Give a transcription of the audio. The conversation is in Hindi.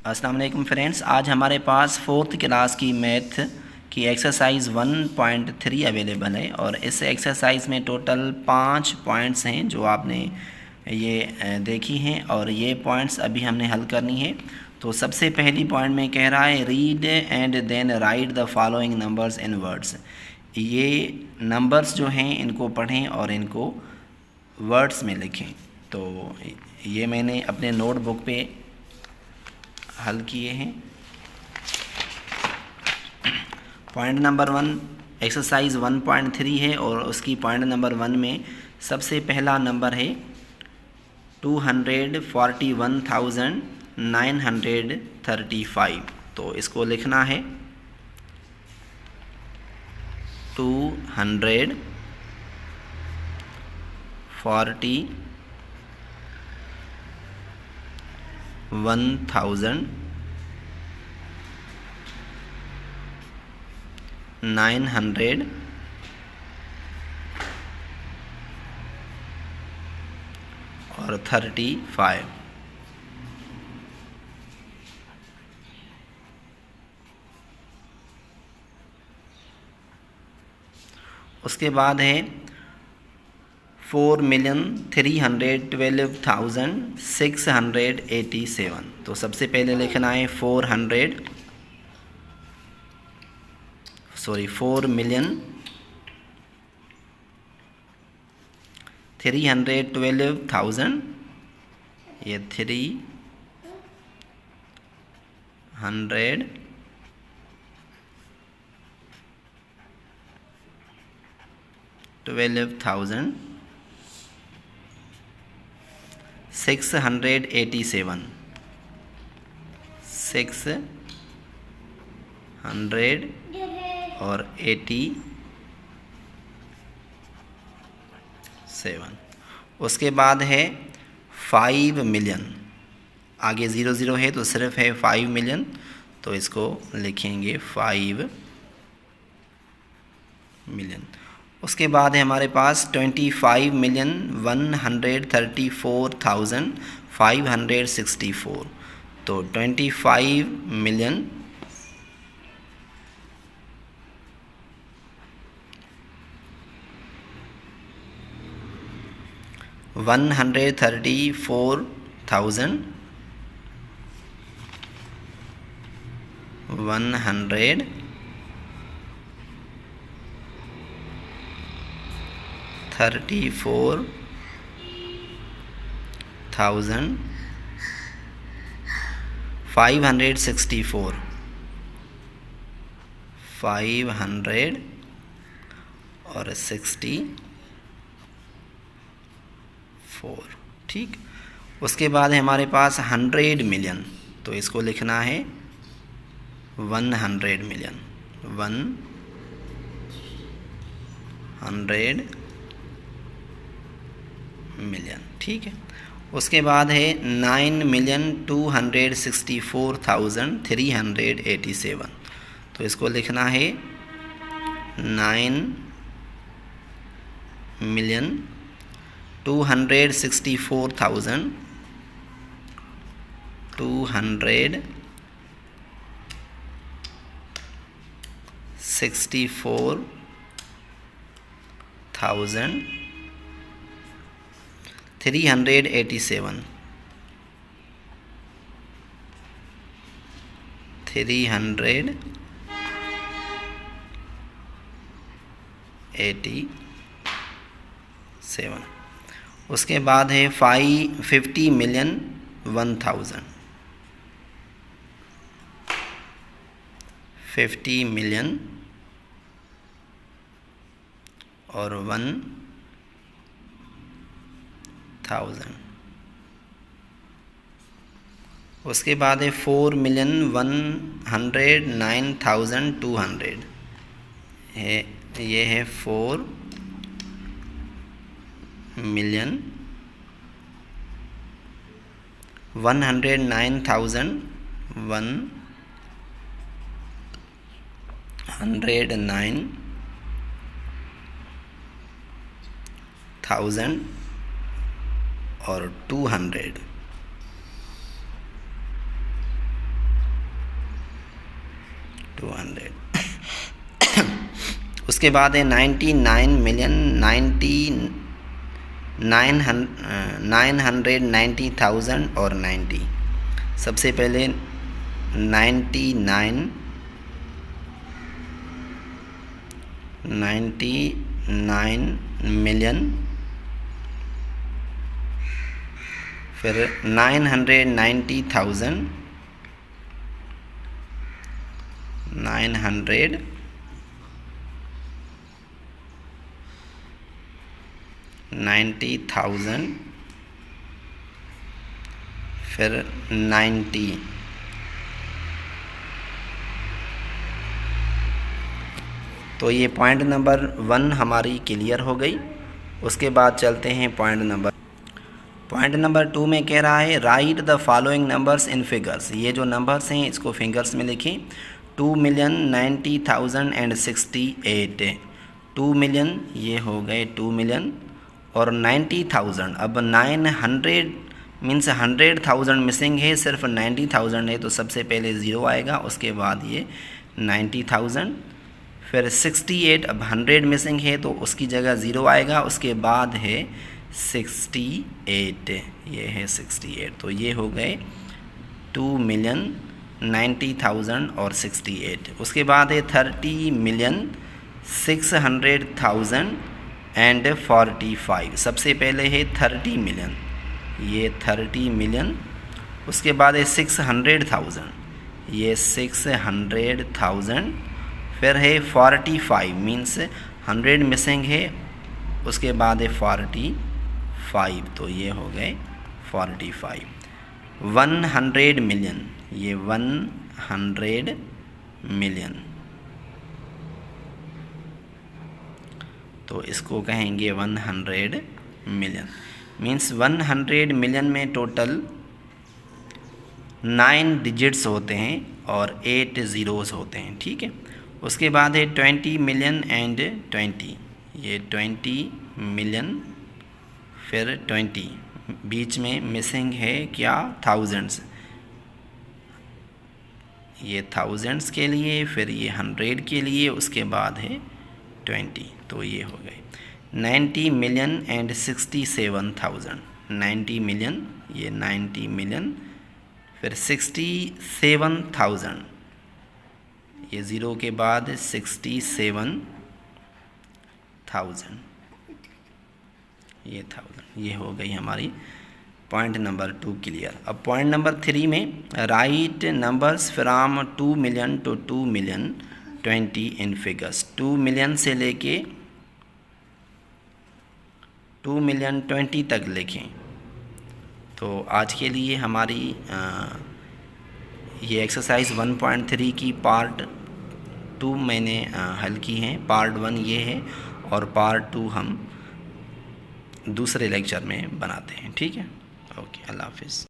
अस्सलाम वालेकुम फ्रेंड्स, आज हमारे पास फोर्थ क्लास की मैथ की एक्सरसाइज 1.3 अवेलेबल है और इस एक्सरसाइज में टोटल 5 पॉइंट्स हैं जो आपने ये देखी हैं और ये पॉइंट्स अभी हमने हल करनी है। तो सबसे पहली पॉइंट में कह रहा है read and then write the following numbers in words. ये नंबर्स जो हैं इनको पढ़ें और इनको वर्ड्स में लिखें। तो ये मैंने अपने नोटबुक पे हल किए हैं। पॉइंट नंबर 1 एक्सरसाइज 1.3 है और उसकी पॉइंट नंबर 1 में सबसे पहला नंबर है 241,935। तो इसको लिखना है 241,935। उसके बाद है 4,312,687। तो सबसे पहले लिखना है 4,312,000 ये 312,687 687। उसके बाद है 5 मिलियन, आगे 00 है तो सिर्फ है 5 मिलियन, तो इसको लिखेंगे 5 मिलियन। उसके बाद है हमारे पास 25,134,564। तो 25 मिलियन 134,564 564। ठीक। उसके बाद है हमारे पास 100 मिलियन, तो इसको लिखना है 100 मिलियन 100 मिलियन। ठीक है। उसके बाद है 9,264,387। तो इसको लिखना है 9,264,387 387। उसके बाद है 50 मिलियन 1,000 50 मिलियन और 1,000। उसके बाद है 4,109,200 है, ये है 4,109,109,000 और 200। 200। उसके बाद है 990,000 और 90। सबसे पहले 99 मिलियन, फिर 990,000, 990,000, फिर 90। तो ये पॉइंट नंबर 1 हमारी क्लियर हो गई। उसके बाद चलते हैं पॉइंट नंबर 2 में कह रहा है right the following numbers in figures. ये जो नंबर्स हैं इसको फिगर्स में लिखें। 2,90,068। 2 मिलियन ये हो गए 2 मिलियन और 90,000। अब 900 मीन्स 100,000 मिसिंग है, सिर्फ 90,000 है तो सबसे पहले ज़ीरो आएगा, उसके बाद ये 90,000। फिर 68, अब 100 मिसिंग है तो उसकी जगह ज़ीरो आएगा, उसके बाद है 68, ये है 68। तो ये हो गए 2,90,000 और 68। उसके बाद है 30,600,000 एंड 45। सबसे पहले है 30 मिलियन, ये 30 मिलियन। उसके बाद है 600,000, ये 600,000। फिर है 45 मीन्स 100 मिसिंग है, उसके बाद है 45, तो ये हो गए 45। 100 मिलियन, ये 100 मिलियन, तो इसको कहेंगे 100 मिलियन। मीन्स 100 मिलियन में टोटल 9 डिजिट्स होते हैं और 8 ज़ीरोज़ होते हैं, ठीक है। उसके बाद है 20 मिलियन एंड 20, ये 20 मिलियन, फिर 20, बीच में मिसिंग है क्या, थाउजेंड्स, ये थाउजेंड्स के लिए, फिर ये 100 के लिए, उसके बाद है 20, तो ये हो गए 90 मिलियन एंड 67,000। 90 मिलियन, ये 90 मिलियन, फिर 67,000, ये ज़ीरो के बाद 67,000, ये 1000, ये हो गई हमारी पॉइंट नंबर 2 क्लियर। अब पॉइंट नंबर 3 में write numbers from 2 million to 2,020,000 in figures. 2 million से लेके 2,020,000 तक लिखें। तो आज के लिए हमारी ये एक्सरसाइज 1.3 की पार्ट 2 मैंने हल की हैं। पार्ट 1 ये है और पार्ट 2 हम दूसरे लेक्चर में बनाते हैं, ठीक है। ओके, अल्लाह हाफिज़।